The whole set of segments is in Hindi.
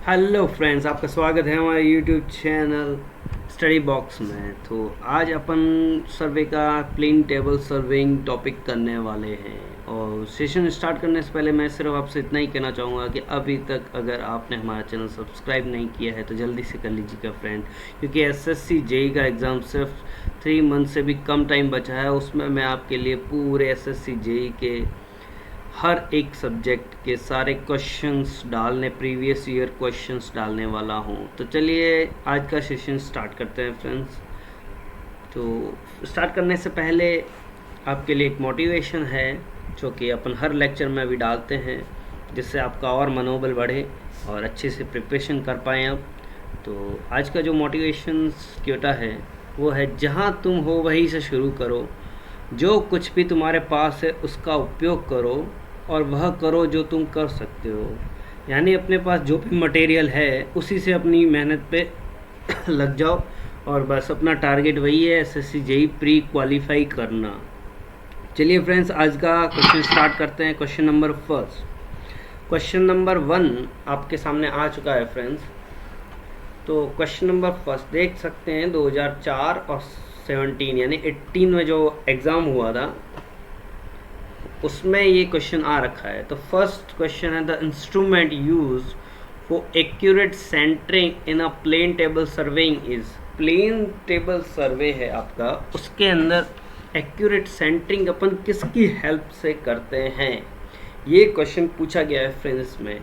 हेलो फ्रेंड्स, आपका स्वागत है हमारे यूट्यूब चैनल स्टडी बॉक्स में। तो आज अपन सर्वे का प्लेन टेबल सर्वेइंग टॉपिक करने वाले हैं। और सेशन स्टार्ट करने से पहले मैं सिर्फ आपसे इतना ही कहना चाहूँगा कि अभी तक अगर आपने हमारा चैनल सब्सक्राइब नहीं किया है तो जल्दी से कर लीजिएगा फ्रेंड, क्योंकि एसएससी जेई का एग्ज़ाम सिर्फ 3 मंथ से भी कम टाइम बचा है। उसमें मैं आपके लिए पूरे एसएससी जेई के हर एक सब्जेक्ट के सारे क्वेश्चंस डालने, प्रीवियस ईयर क्वेश्चंस डालने वाला हूँ। तो चलिए आज का सेशन स्टार्ट करते हैं फ्रेंड्स। तो स्टार्ट करने से पहले आपके लिए एक मोटिवेशन है जो कि अपन हर लेक्चर में भी डालते हैं, जिससे आपका और मनोबल बढ़े और अच्छे से प्रिपरेशन कर पाएँ आप। तो आज का जो मोटिवेशन क्योटा है वो है, जहाँ तुम हो वहीं से शुरू करो, जो कुछ भी तुम्हारे पास है उसका उपयोग करो और वह करो जो तुम कर सकते हो। यानी अपने पास जो भी मटेरियल है उसी से अपनी मेहनत पे लग जाओ और बस अपना टारगेट वही है, एसएससी जेई प्री क्वालिफाई करना। चलिए फ्रेंड्स, आज का क्वेश्चन स्टार्ट करते हैं। Question number first, question number 1 आपके सामने आ चुका है फ्रेंड्स। तो क्वेश्चन नंबर फर्स्ट देख सकते हैं, 2004 और 17 यानी 18 में जो एग्ज़ाम हुआ था उसमें ये क्वेश्चन आ रखा है। तो फर्स्ट क्वेश्चन है, the instrument used for accurate centring in a plane table surveying is. Plane table survey है आपका, उसके अंदर एक्यूरेट सेंटरिंग अपन किसकी हेल्प से करते हैं, ये क्वेश्चन पूछा गया है फ्रेंड्स में।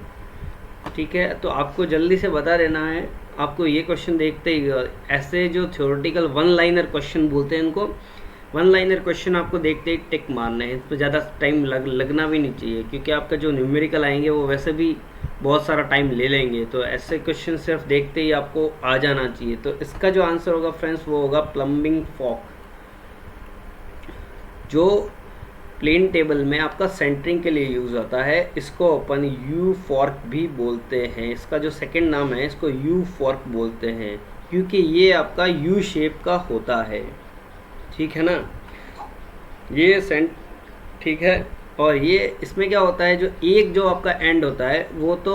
ठीक है, तो आपको जल्दी से बता देना है। आपको ये क्वेश्चन देखते ही ऐसे जो थ्योरेटिकल वन लाइनर क्वेश्चन बोलते हैं इनको, वन लाइनर क्वेश्चन आपको देखते ही टिक मारना है। इस पर ज़्यादा टाइम लगना भी नहीं चाहिए, क्योंकि आपका जो न्यूमेरिकल आएंगे वो वैसे भी बहुत सारा टाइम ले लेंगे। तो ऐसे क्वेश्चन सिर्फ देखते ही आपको आ जाना चाहिए। तो इसका जो आंसर होगा फ्रेंड्स वो होगा प्लम्बिंग फॉर्क, जो प्लेन टेबल में आपका सेंटरिंग के लिए यूज़ होता है। इसको अपन यू फॉर्क भी बोलते हैं। इसका जो सेकंड नाम है इसको यू फॉर्क बोलते हैं, क्योंकि ये आपका यू शेप का होता है। ठीक है ना, ये ठीक है। और ये इसमें क्या होता है, जो एक जो आपका एंड होता है वो तो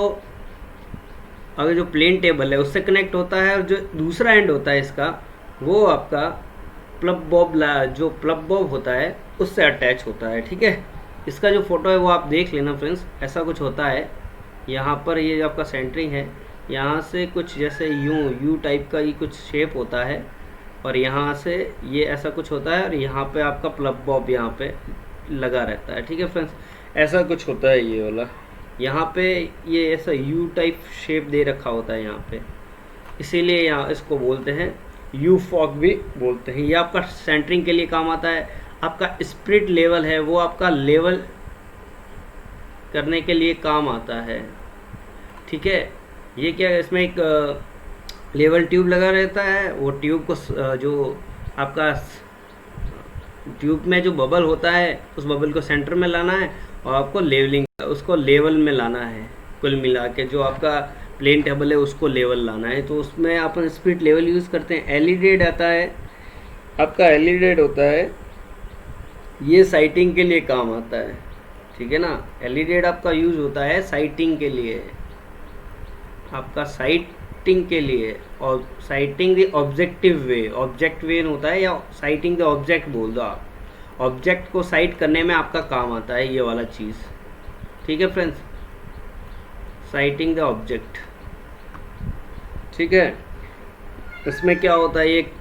अगर जो प्लेन टेबल है उससे कनेक्ट होता है, और जो दूसरा एंड होता है इसका वो आपका प्लब बॉब जो प्लब बॉब होता है उससे अटैच होता है। ठीक है, इसका जो फोटो है वो आप देख लेना फ्रेंड्स, ऐसा कुछ होता है। यहाँ पर ये आपका सेंटरिंग है, यहाँ से कुछ जैसे यू टाइप का ये कुछ शेप होता है, और यहाँ से ये ऐसा कुछ होता है, और यहाँ पे आपका प्लब बॉब यहाँ पे लगा रहता है। ठीक है फ्रेंड्स, ऐसा कुछ होता है ये वाला। यहाँ पे ये ऐसा यू टाइप शेप दे रखा होता है यहाँ पे, इसीलिए यहाँ इसको बोलते हैं यू फॉक भी बोलते हैं। ये आपका सेंटरिंग के लिए काम आता है। आपका स्पिरिट लेवल है वो आपका लेवल करने के लिए काम आता है। ठीक है, ये क्या है, इसमें एक लेवल ट्यूब लगा रहता है। वो ट्यूब को जो आपका ट्यूब में जो बबल होता है उस बबल को सेंटर में लाना है, और आपको लेवलिंग उसको लेवल में लाना है। कुल मिला के जो आपका प्लेन टेबल है उसको लेवल लाना है। तो उसमें अपन स्पिरिट लेवल यूज़ करते हैं। एलईडी आता है आपका, एलईडी होता है, ये साइटिंग के लिए काम आता है। ठीक है ना, एलईडी आपका यूज़ होता है साइटिंग के लिए, आपका साइटिंग के लिए। और sighting the objective way, object way होता है, या साइटिंग द ऑब्जेक्ट बोल दो आप। ऑब्जेक्ट को साइट करने में आपका काम आता है ये वाला चीज़। ठीक है फ्रेंड्स, साइटिंग द ऑब्जेक्ट। ठीक है, इसमें क्या होता है, एक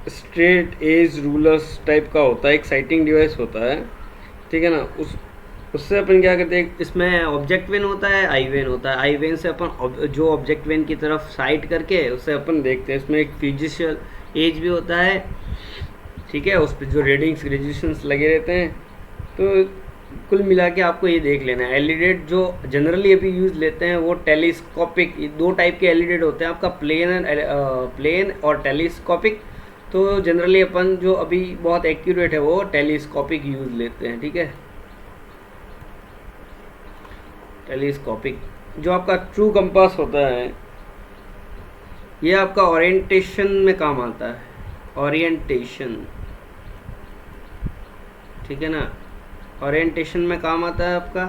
स्ट्रेट एज रूलर्स टाइप का होता है, एक साइटिंग डिवाइस होता है। ठीक है ना, उससे अपन क्या करते हैं, इसमें ऑब्जेक्ट वेन होता है, आई वेन होता है। आई वेन से अपन जो ऑब्जेक्ट वेन की तरफ साइट करके उससे अपन देखते हैं। इसमें एक फिजिशियल एज भी होता है। ठीक है, उस पर जो रीडिंग्स रेजिस्टेंस लगे रहते हैं। तो कुल मिला के आपको ये देख लेना है। एलईडी जो जनरली अभी यूज़ लेते हैं वो टेलीस्कोपिक, दो टाइप के एलईडी होते हैं आपका, प्लेन और टेलीस्कोपिक। तो जनरली अपन जो अभी बहुत एक्यूरेट है वो टेलीस्कोपिक यूज़ लेते हैं। ठीक है, टेलीस्कोपिक जो आपका ट्रू कंपास होता है, ये आपका ओरिएंटेशन में काम आता है, ओरिएंटेशन। ठीक है ना, ओरिएंटेशन में काम आता है आपका।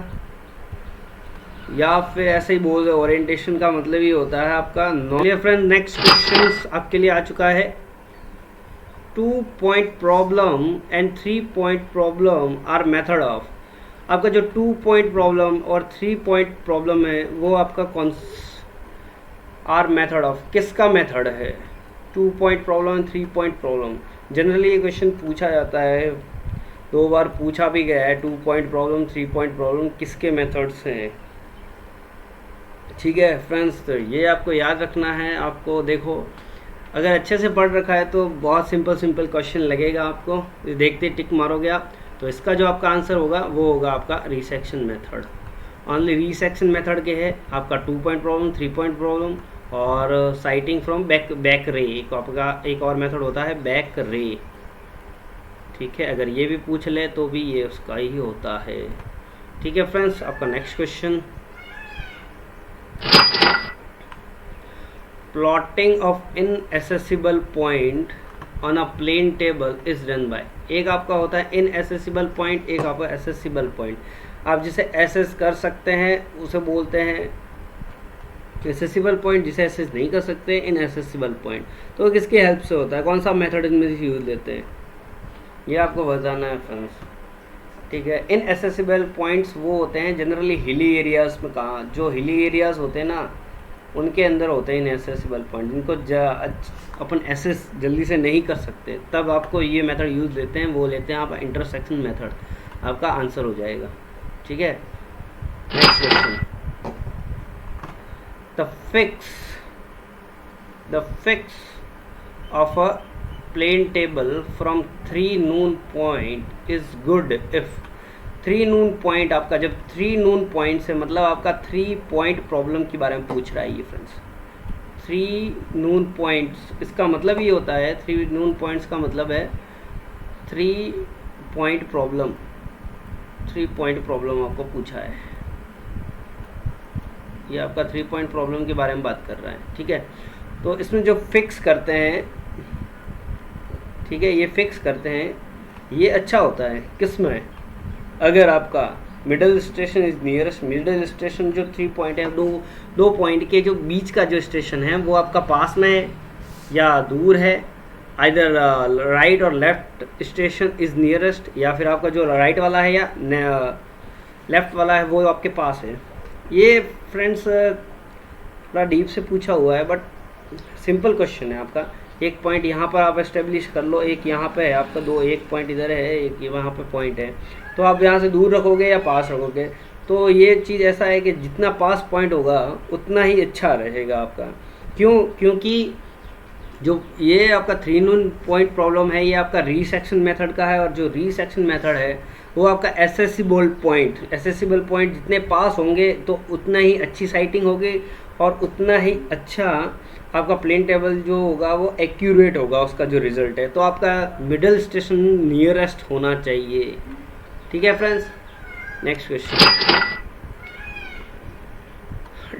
या फिर ऐसे ही बोल, ओरिएंटेशन का मतलब ही होता है आपका नॉन। चलिए फ्रेंड, नेक्स्ट क्वेश्चन आपके लिए आ चुका है। 2 point problem and 3 point problem are method of. आपका जो 2 पॉइंट प्रॉब्लम और 3 पॉइंट प्रॉब्लम है वो आपका कौन आर मेथड ऑफ, किसका मेथड है? 2 point problem, 3 point problem. Generally ये क्वेश्चन पूछा जाता है, 2 बार पूछा भी गया है। 2 पॉइंट प्रॉब्लम, 3 पॉइंट प्रॉब्लम किसके मेथड से हैं? ठीक है फ्रेंड्स, तो ये आपको याद रखना है। आपको देखो, अगर अच्छे से पढ़ रखा है तो बहुत सिंपल क्वेश्चन लगेगा आपको, देखते टिक मारोगे आप, तो इसका जो आपका आंसर होगा वो होगा आपका resection method. Only resection method के है आपका 2 पॉइंट प्रॉब्लम, 3 पॉइंट प्रॉब्लम और साइटिंग फ्रॉम बैक रे। आपका एक और मेथड होता है बैक रे। ठीक है, अगर ये भी पूछ ले तो भी ये उसका ही होता है। ठीक है फ्रेंड्स, आपका next question, plotting of inaccessible point on a plane table is done by. एक आपका होता है इनएसेसिबल पॉइंट, एक आपका एसेसिबल पॉइंट। आप जिसे एसेस कर सकते हैं उसे बोलते हैं एसेसिबल पॉइंट, जिसे एसेस नहीं कर सकते इनएसेसिबल पॉइंट। तो किसकी हेल्प से होता है, कौन सा मेथड इनमें से यूज लेते हैं, ये आपको बताना है फ्रेंड्स। ठीक है, इनएसेसिबल पॉइंट्स वो होते हैं जनरली हिली एरियाज में। कहाँ जो हिली एरियाज होते हैं ना, उनके अंदर होते हैं इनएसेसिबल पॉइंट, जिनको अपन एसेस जल्दी से नहीं कर सकते, तब आपको ये मेथड यूज लेते हैं, वो लेते हैं आप इंटरसेक्शन मेथड। आपका आंसर हो जाएगा। ठीक है, next question, the fix of a plane table from 3 known point is good if. 3 known point, आपका जब 3 नून पॉइंट से मतलब आपका 3 पॉइंट प्रॉब्लम के बारे में पूछ रहा है ये फ्रेंड्स। 3 नून पॉइंट्स, इसका मतलब ये होता है, 3 नून पॉइंट्स का मतलब है 3 पॉइंट प्रॉब्लम। 3 पॉइंट प्रॉब्लम आपको पूछा है, ये आपका 3 पॉइंट प्रॉब्लम के बारे में बात कर रहा है। ठीक है, तो इसमें जो फिक्स करते हैं, ठीक है, ये फिक्स करते हैं, ये अच्छा होता है किस में, अगर आपका middle station is nearest, middle station जो 3 पॉइंट है, दो पॉइंट के जो बीच का जो स्टेशन है वो आपका पास में है या दूर है, आइदर राइट और लेफ्ट स्टेशन इज नियरेस्ट, या फिर आपका जो राइट वाला है या लेफ्ट वाला है वो आपके पास है। ये फ्रेंड्स थोड़ा डीप से पूछा हुआ है, बट सिंपल क्वेश्चन है आपका। एक पॉइंट यहाँ पर आप एस्टेब्लिश कर लो, एक यहाँ पे है आपका, एक पॉइंट इधर है, एक वहाँ पे पॉइंट है, तो आप यहाँ से दूर रखोगे या पास रखोगे। तो ये चीज़ ऐसा है कि जितना पास पॉइंट होगा उतना ही अच्छा रहेगा आपका। क्योंकि जो ये आपका 3 नून पॉइंट प्रॉब्लम है, ये आपका रीसेक्शन मेथड का है, और जो रीसेक्शन मेथड है वो आपका एसेसिबल पॉइंट जितने पास होंगे तो उतना ही अच्छी साइटिंग होगी और उतना ही अच्छा आपका प्लेन टेबल जो होगा वो एक्यूरेट होगा उसका जो रिजल्ट है। तो आपका मिडल स्टेशन नियरेस्ट होना चाहिए। ठीक है friends, next question,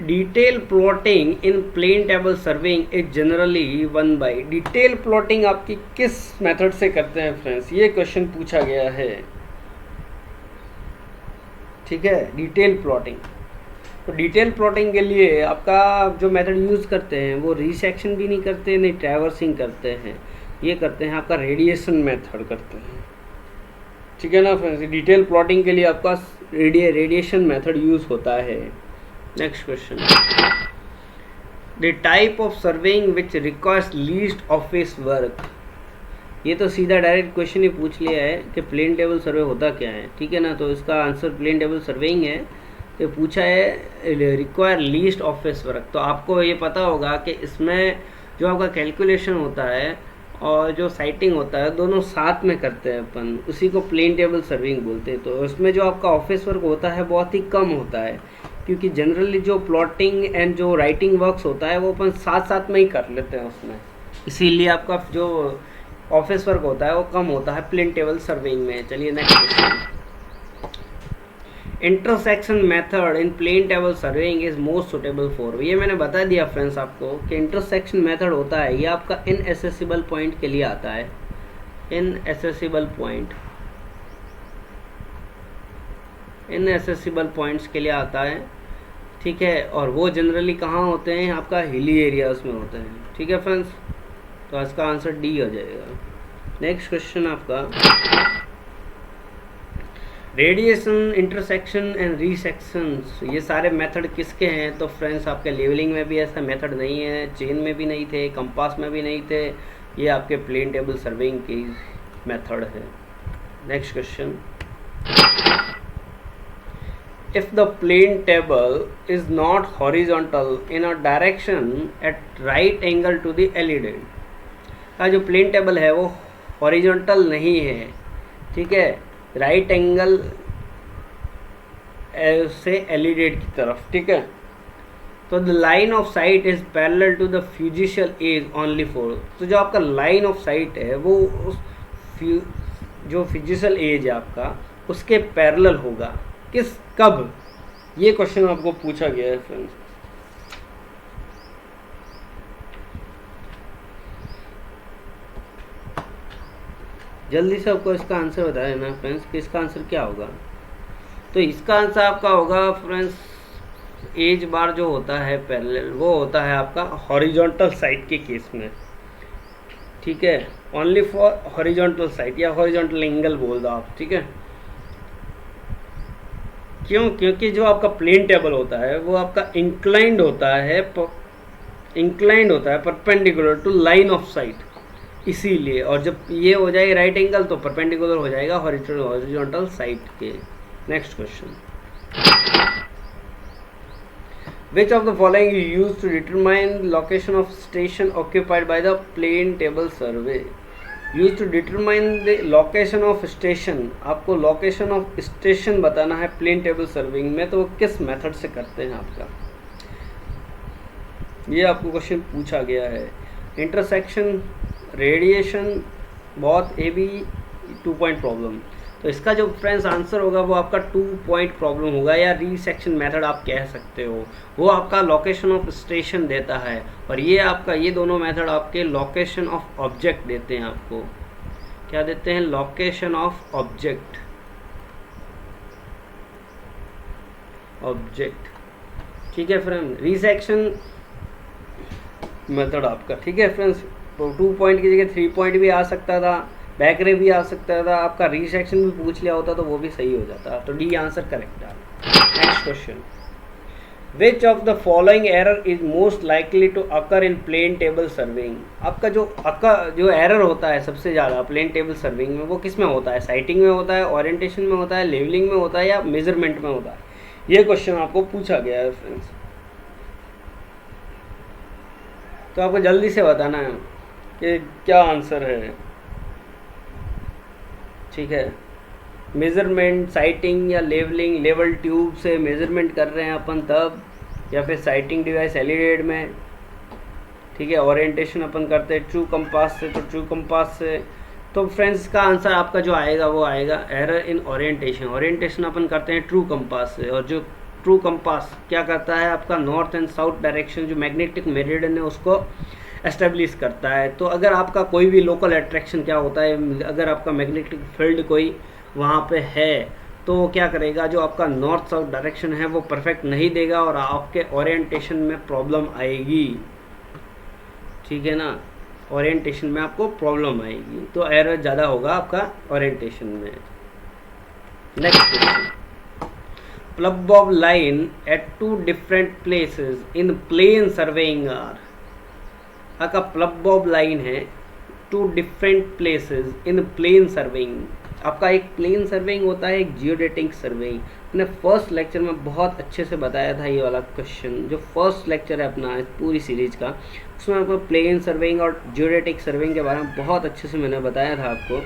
detail plotting in plane table surveying is generally done by. Detail plotting आपकी किस मेथड से करते हैं फ्रेंड्स, ये क्वेश्चन पूछा गया है। ठीक है, डिटेल प्लॉटिंग, तो डिटेल प्लॉटिंग के लिए आपका जो मेथड यूज़ करते हैं वो रीसेक्शन भी नहीं करते, नहीं ट्रैवर्सिंग करते हैं, ये करते हैं आपका रेडिएशन मेथड करते हैं। ठीक है ना फ्रेंड्स, डिटेल प्लॉटिंग के लिए आपका रेडिएशन मेथड यूज़ होता है। Next question, the type of surveying which requires least office work. ये तो सीधा डायरेक्ट क्वेश्चन ही पूछ लिया है कि प्लेन टेबल सर्वे होता क्या है। ठीक है ना, तो इसका आंसर प्लेन टेबल सर्वेइंग है। ये पूछा है रिक्वायर लीस्ट ऑफिस वर्क, तो आपको ये पता होगा कि इसमें जो आपका कैलकुलेशन होता है और जो साइटिंग होता है दोनों साथ में करते हैं अपन, उसी को प्लेन टेबल सर्विंग बोलते हैं। तो उसमें जो आपका ऑफिस वर्क होता है बहुत ही कम होता है, क्योंकि जनरली जो प्लॉटिंग एंड जो राइटिंग वर्क्स होता है वो अपन साथ साथ में ही कर लेते हैं उसमें, इसीलिए आपका जो ऑफिस वर्क होता है वो कम होता है प्लेन टेबल सर्विंग में। चलिए next question, intersection method in plane table surveying is most suitable for. ये मैंने बता दिया फ्रेंड्स आपको कि इंटरसेक्शन मेथड होता है, ये आपका इनएसेसिबल पॉइंट के लिए आता है। इनएसेसिबल पॉइंट्स के लिए आता है, ठीक है, और वो जनरली कहाँ होते हैं, आपका हिली एरियाज में होते हैं। ठीक है फ्रेंड्स, तो इसका आंसर डी हो जाएगा। नेक्स्ट क्वेश्चन आपका, रेडिएशन, इंटरसेक्शन एंड रीसेक्शंस, ये सारे मेथड किसके हैं? तो फ्रेंड्स आपके लेवलिंग में भी ऐसा मेथड नहीं है, चेन में भी नहीं थे, कंपास में भी नहीं थे, ये आपके प्लेन टेबल सर्विंग की मेथड है। Next question, if the plane table is not horizontal in a direction at right angle to the LED, का जो प्लेन टेबल है वो हॉरिजॉन्टल नहीं है, ठीक है, राइट एंगल से एलिडेट की तरफ, ठीक है, तो the line of sight is parallel to the fiducial edge only for, तो जो आपका लाइन ऑफ साइट है वो उस जो फ्यूजिशियल एज है आपका उसके पैरेलल होगा, किस कब, ये क्वेश्चन आपको पूछा गया है फ्रेंड्स। जल्दी से आपको इसका आंसर बता देना फ्रेंड्स कि इसका आंसर क्या होगा। तो इसका आंसर आपका होगा फ्रेंड्स, एज बार जो होता है पैरेलल वो होता है आपका हॉरिजॉन्टल साइड के केस में, ठीक है, ओनली फॉर हॉरिजॉन्टल साइड या हॉरिजॉन्टल एंगल बोल दो आप, ठीक है। क्यों? क्योंकि जो आपका प्लेन टेबल होता है वो आपका इंक्लाइंड होता है perpendicular to line of sight, इसीलिए, और जब ये हो जाएगा राइट एंगल तो परपेंडिकुलर हो जाएगा हॉरिजॉन्टल साइड के। Next question, which of the following you use to determine location of station occupied by the plane table survey? Use to determine the location of station, आपको लोकेशन ऑफ स्टेशन बताना है प्लेन टेबल सर्विंग में, तो वो किस मेथड से करते हैं आपका, ये आपको क्वेश्चन पूछा गया है। इंटरसेक्शन, रेडिएशन, बहुत ए बी 2 पॉइंट प्रॉब्लम, तो इसका जो फ्रेंड्स आंसर होगा वो आपका 2 पॉइंट प्रॉब्लम होगा, या रीसेक्शन मेथड आप कह सकते हो, वो आपका लोकेशन ऑफ स्टेशन देता है, और ये आपका ये दोनों मेथड आपके लोकेशन ऑफ ऑब्जेक्ट देते हैं। आपको क्या देते हैं? लोकेशन ऑफ ऑब्जेक्ट, ठीक है फ्रेंड, रीसेक्शन मेथड आपका, ठीक है फ्रेंड्स, तो 2 पॉइंट की जगह 3 पॉइंट भी आ सकता था, बैक रे भी आ सकता था, आपका रीसेक्शन भी पूछ लिया होता तो वो भी सही हो जाता, तो डी आंसर करेक्ट है। Next question, which of the following error is most likely to occur in plane table surveying? आपका जो एरर होता है सबसे ज़्यादा प्लेन टेबल सर्विंग में वो किस में होता है? साइटिंग में होता है, ओरिएंटेशन में होता है, लेवलिंग में होता है, या मेजरमेंट में होता है? ये क्वेश्चन आपको पूछा गया है फ्रेंड्स, तो आपको जल्दी से बताना है कि क्या आंसर है, ठीक है। मेज़रमेंट, साइटिंग या लेवलिंग, लेवल ट्यूब से मेज़रमेंट कर रहे हैं अपन तब, या फिर साइटिंग डिवाइस एलिडेड में, ठीक है, ओरिएंटेशन अपन करते हैं ट्रू कंपास से, तो ट्रू कंपास से, तो फ्रेंड्स का आंसर आपका जो आएगा वो आएगा एरर इन ओरिएंटेशन अपन करते हैं ट्रू कंपास से, और जो ट्रू कंपास क्या करता है आपका नॉर्थ एंड साउथ डायरेक्शन जो मैग्नेटिक मेरिडियन है उसको एस्टेब्लिश करता है। तो अगर आपका कोई भी लोकल अट्रैक्शन क्या होता है, अगर आपका मैग्नेटिक फील्ड कोई वहाँ पे है तो क्या करेगा, जो आपका नॉर्थ साउथ डायरेक्शन है वो परफेक्ट नहीं देगा और आपके ओरिएंटेशन में प्रॉब्लम आएगी, ठीक है ना, ओरिएंटेशन में आपको प्रॉब्लम आएगी, तो एरर ज़्यादा होगा आपका ओरिएंटेशन में। Next question, plumb bob line at 2 different places in plane surveying are, आपका प्लब बॉब लाइन है 2 different places in plane surveying, आपका एक प्लेन सर्वेइंग होता है, एक जियोडेटिक सर्वेइंग। मैंने फर्स्ट लेक्चर में बहुत अच्छे से बताया था ये वाला क्वेश्चन, जो फर्स्ट लेक्चर है अपना इस पूरी सीरीज का, उसमें आपको प्लेन सर्वेइंग और जियोडेटिक सर्वेइंग के बारे में बहुत अच्छे से मैंने बताया था आपको।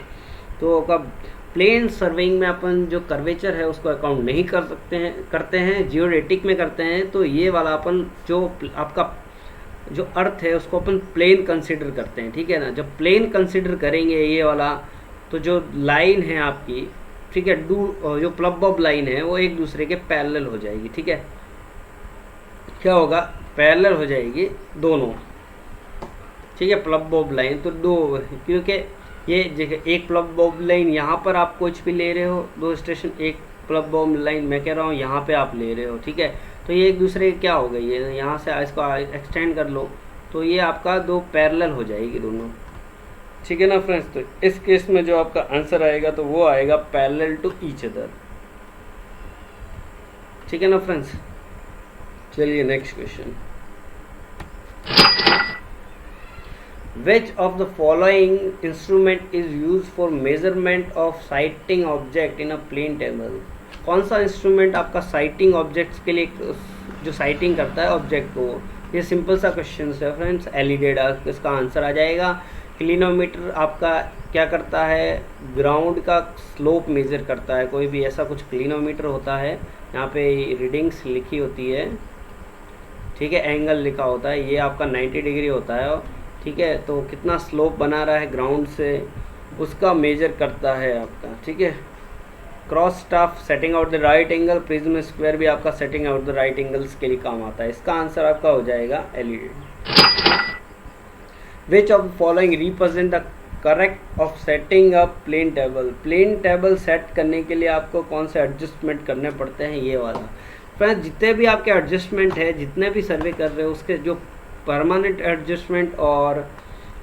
तो आपका प्लेन सर्वेइंग में अपन जो कर्वेचर है उसको अकाउंट नहीं कर सकते हैं, करते हैं, जियोडेटिक में करते हैं, तो ये वाला अपन जो आपका जो अर्थ है उसको अपन प्लेन कंसिडर करते हैं, ठीक है ना। जब प्लेन कंसिडर करेंगे ये वाला, तो जो लाइन है आपकी, ठीक है, जो प्लब बॉब लाइन है वो एक दूसरे के पैरेलल हो जाएगी, ठीक है, क्या होगा, पैरेलल हो जाएगी दोनों, ठीक है, प्लब बॉब लाइन, तो दो, क्योंकि ये जगह एक प्लब बॉब लाइन यहाँ पर आप कुछ भी ले रहे हो, 2 स्टेशन, एक प्लब बॉब लाइन मैं कह रहा हूँ यहाँ पे आप ले रहे हो, ठीक है, तो ये एक दूसरे के क्या हो गई है, यहाँ से इसको एक्सटेंड कर लो तो ये आपका दो पैरेलल हो जाएगी दोनों, ठीक है ना फ्रेंड्स। तो इस केस में जो आपका आंसर आएगा तो वो आएगा पैरेलल टू ईच अदर, ठीक है ना फ्रेंड्स। चलिए next question, Which of the following instrument is used for measurement of sighting object in a plane table? कौन सा इंस्ट्रूमेंट आपका साइटिंग ऑब्जेक्ट्स के लिए जो साइटिंग करता है ऑब्जेक्ट को? ये सिंपल सा क्वेश्चन है फ्रेंड्स, एलईडी डार्क, इसका आंसर आ जाएगा। क्लिनोमीटर आपका क्या करता है, ग्राउंड का स्लोप मेजर करता है, कोई भी ऐसा कुछ क्लिनोमीटर होता है, यहाँ पे रीडिंग्स लिखी होती है, ठीक है, एंगल लिखा होता है, ये आपका 90 डिग्री होता है, ठीक है। तो कितना स्लोप बना रहा है ग्राउंड से उसका मेजर करता है आपका, ठीक है। Cross staff setting out the right angle, prism square भी आपका setting out the right angles के लिए काम आता है। इसका आंसर आपका हो जाएगा LED. Which of the following represent the correct of setting up plane table? Plane table set करने के लिए आपको कौन से एडजस्टमेंट करने पड़ते हैं, ये वाला। फ्रेंड्स जितने भी आपके एडजस्टमेंट है, जितने भी सर्वे कर रहे हो, उसके जो परमानेंट एडजस्टमेंट और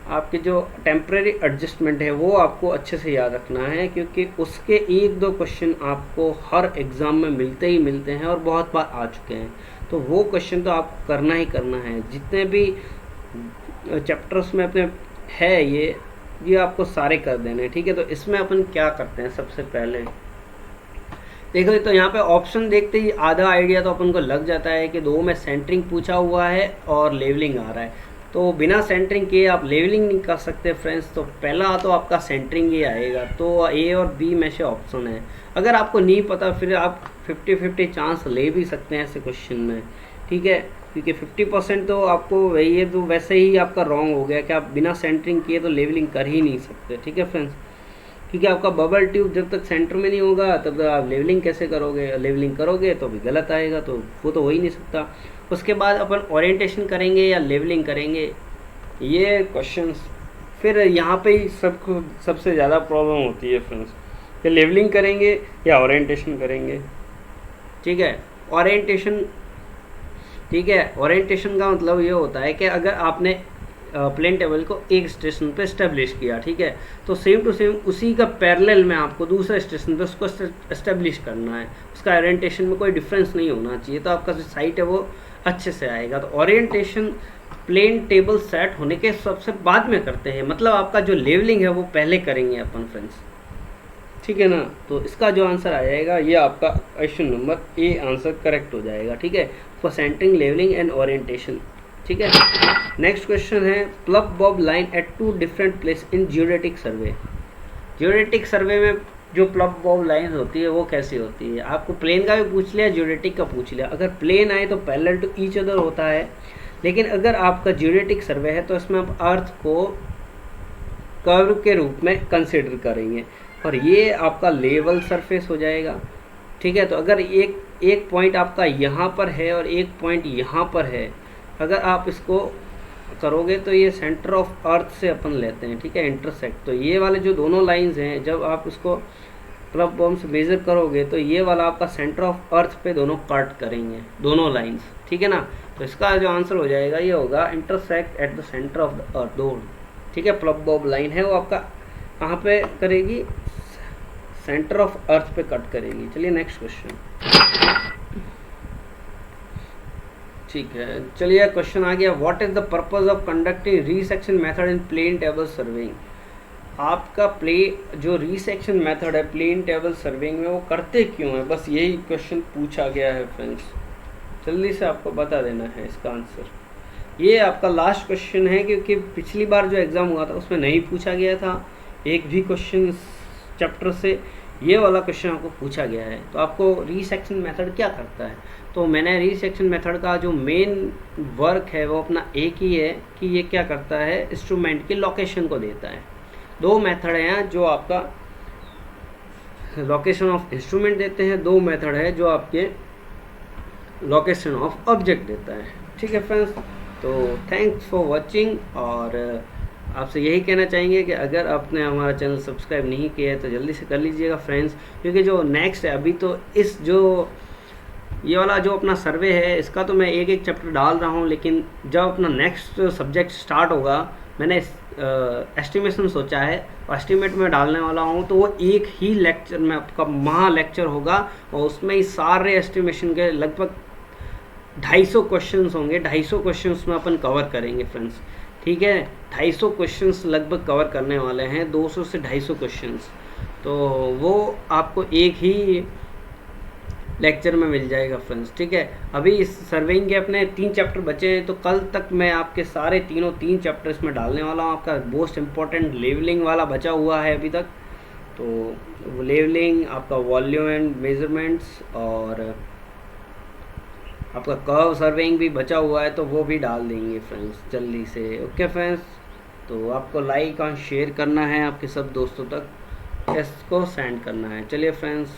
आपके जो टेम्परेरी एडजस्टमेंट है वो आपको अच्छे से याद रखना है, क्योंकि उसके एक दो क्वेश्चन आपको हर एग्ज़ाम में मिलते ही मिलते हैं और बहुत बार आ चुके हैं। तो वो क्वेश्चन तो आपको करना ही करना है, जितने भी चैप्टर्स में अपने है ये आपको सारे कर देने हैं, ठीक है। तो इसमें अपन क्या करते हैं, सबसे पहले देखो, तो यहाँ पे ऑप्शन देखते ही आधा आइडिया तो अपन को लग जाता है कि दो में सेंटरिंग पूछा हुआ है और लेवलिंग आ रहा है, तो बिना सेंटरिंग किए आप लेवलिंग नहीं कर सकते फ्रेंड्स। तो पहला तो आपका सेंटरिंग ही आएगा, तो ए और बी में से ऑप्शन है। अगर आपको नहीं पता फिर आप 50-50 चांस ले भी सकते हैं ऐसे क्वेश्चन में, ठीक है, क्योंकि 50% तो आपको वही है, तो वैसे ही आपका रॉन्ग हो गया कि आप बिना सेंटरिंग किए तो लेवलिंग कर ही नहीं सकते, ठीक है फ्रेंड्स। क्योंकि आपका बबल ट्यूब जब तक सेंटर में नहीं होगा तब तक आप लेवलिंग कैसे करोगे, लेवलिंग करोगे तो भी गलत आएगा, तो वो तो हो ही नहीं सकता। उसके बाद अपन ओरिएंटेशन करेंगे या लेवलिंग करेंगे, ये क्वेश्चंस फिर यहाँ पे ही सबसे ज़्यादा प्रॉब्लम होती है फ्रेंड्स, कि लेवलिंग करेंगे या ओरिएंटेशन करेंगे, ठीक है। ओरिएंटेशन, ठीक है, ओरिएंटेशन का मतलब ये होता है कि अगर आपने प्लेन टेबल को एक स्टेशन पे एस्टेब्लिश किया, ठीक है, तो सेम टू सेम उसी का पैरेलल में आपको दूसरे स्टेशन पे उसको एस्टेब्लिश करना है, उसका ओरिएंटेशन में कोई डिफरेंस नहीं होना चाहिए, तो आपका जो साइट है वो अच्छे से आएगा। तो ओरिएंटेशन प्लेन टेबल सेट होने के सबसे बाद में करते हैं, मतलब आपका जो लेवलिंग है वो पहले करेंगे अपन फ्रेंड्स, ठीक है ना। तो इसका जो आंसर आ जाएगा ये आपका question number A answer correct हो जाएगा, ठीक है, for centering, levelling and orientation, ठीक है। नेक्स्ट क्वेश्चन है, plug bob line at 2 different place in geodetic survey. Geodetic survey में जो प्लग बॉब लाइन होती है वो कैसी होती है, आपको प्लेन का भी पूछ लिया, जियोडेटिक का पूछ लिया। अगर प्लेन आए तो पैरेलल टू ईच अदर होता है, लेकिन अगर आपका जियोडेटिक सर्वे है तो इसमें आप अर्थ को कर्व के रूप में कंसिडर करेंगे और ये आपका लेवल सरफेस हो जाएगा, ठीक है। तो अगर एक पॉइंट आपका यहाँ पर है और एक पॉइंट यहाँ पर है, अगर आप इसको करोगे तो ये सेंटर ऑफ अर्थ से अपन लेते हैं, ठीक है, इंटरसेक्ट। तो ये वाले जो दोनों लाइंस हैं, जब आप इसको प्लग बॉब से मेजर करोगे तो ये वाला आपका सेंटर ऑफ अर्थ पे दोनों कट करेंगे, दोनों लाइंस, ठीक है ना। तो इसका जो आंसर हो जाएगा ये होगा intersect at the centre of the earth, दो, ठीक है। प्लग बॉब लाइन है वो आपका कहाँ पे करेगी, सेंटर ऑफ अर्थ पे कट करेगी। चलिए नेक्स्ट क्वेश्चन, ठीक है, चलिए क्वेश्चन आ गया, what is the purpose of conducting resection method in plane table surveying. आपका जो रीसेक्शन मेथड है प्लेन टेबल सर्वेइंग में वो करते क्यों है, बस यही क्वेश्चन पूछा गया है फ्रेंड्स, जल्दी से आपको बता देना है इसका आंसर। ये आपका लास्ट क्वेश्चन है, क्योंकि पिछली बार जो एग्ज़ाम हुआ था उसमें नहीं पूछा गया था एक भी क्वेश्चन चैप्टर से, ये वाला क्वेश्चन आपको पूछा गया है। तो आपको रीसेक्शन मेथड क्या करता है, तो मैंने रीसेक्शन मेथड का जो मेन वर्क है वो अपना एक ही है कि ये क्या करता है, इंस्ट्रूमेंट की लोकेशन को देता है। दो मेथड हैं जो आपका लोकेशन ऑफ इंस्ट्रूमेंट देते हैं, दो मेथड है जो आपके लोकेशन ऑफ ऑब्जेक्ट देता है, ठीक है फ्रेंड्स। तो थैंक्स फॉर वॉचिंग, और आपसे यही कहना चाहेंगे कि अगर आपने हमारा चैनल सब्सक्राइब नहीं किया है तो जल्दी से कर लीजिएगा फ्रेंड्स, क्योंकि जो नेक्स्ट है, अभी तो इस जो ये वाला जो अपना सर्वे है इसका तो मैं एक एक चैप्टर डाल रहा हूँ, लेकिन जब अपना नेक्स्ट सब्जेक्ट स्टार्ट होगा, मैंने एस्टिमेशन सोचा है और एस्टिमेट में डालने वाला हूँ, तो वो एक ही लेक्चर में आपका महा लेक्चर होगा और उसमें ही सारे एस्टिमेशन के लगभग 250 क्वेश्चंस होंगे। 250 क्वेश्चंस में अपन कवर करेंगे फ्रेंड्स, ठीक है। 250 क्वेश्चंस लगभग कवर करने वाले हैं, 200 से 250 क्वेश्चंस, तो वो आपको एक ही लेक्चर में मिल जाएगा फ्रेंड्स, ठीक है। अभी इस सर्वेइंग के अपने 3 चैप्टर बचे हैं, तो कल तक मैं आपके सारे 3 चैप्टर इसमें डालने वाला हूँ। आपका मोस्ट इम्पॉर्टेंट लेवलिंग वाला बचा हुआ है अभी तक, तो लेवलिंग, आपका वॉल्यूम एंड मेजरमेंट्स और आपका कर्व सर्वेइंग भी बचा हुआ है, तो वो भी डाल देंगे फ्रेंड्स जल्दी से। ओके फ्रेंड्स, तो आपको लाइक और शेयर करना है, आपके सब दोस्तों तक इसको सेंड करना है। चलिए फ्रेंड्स।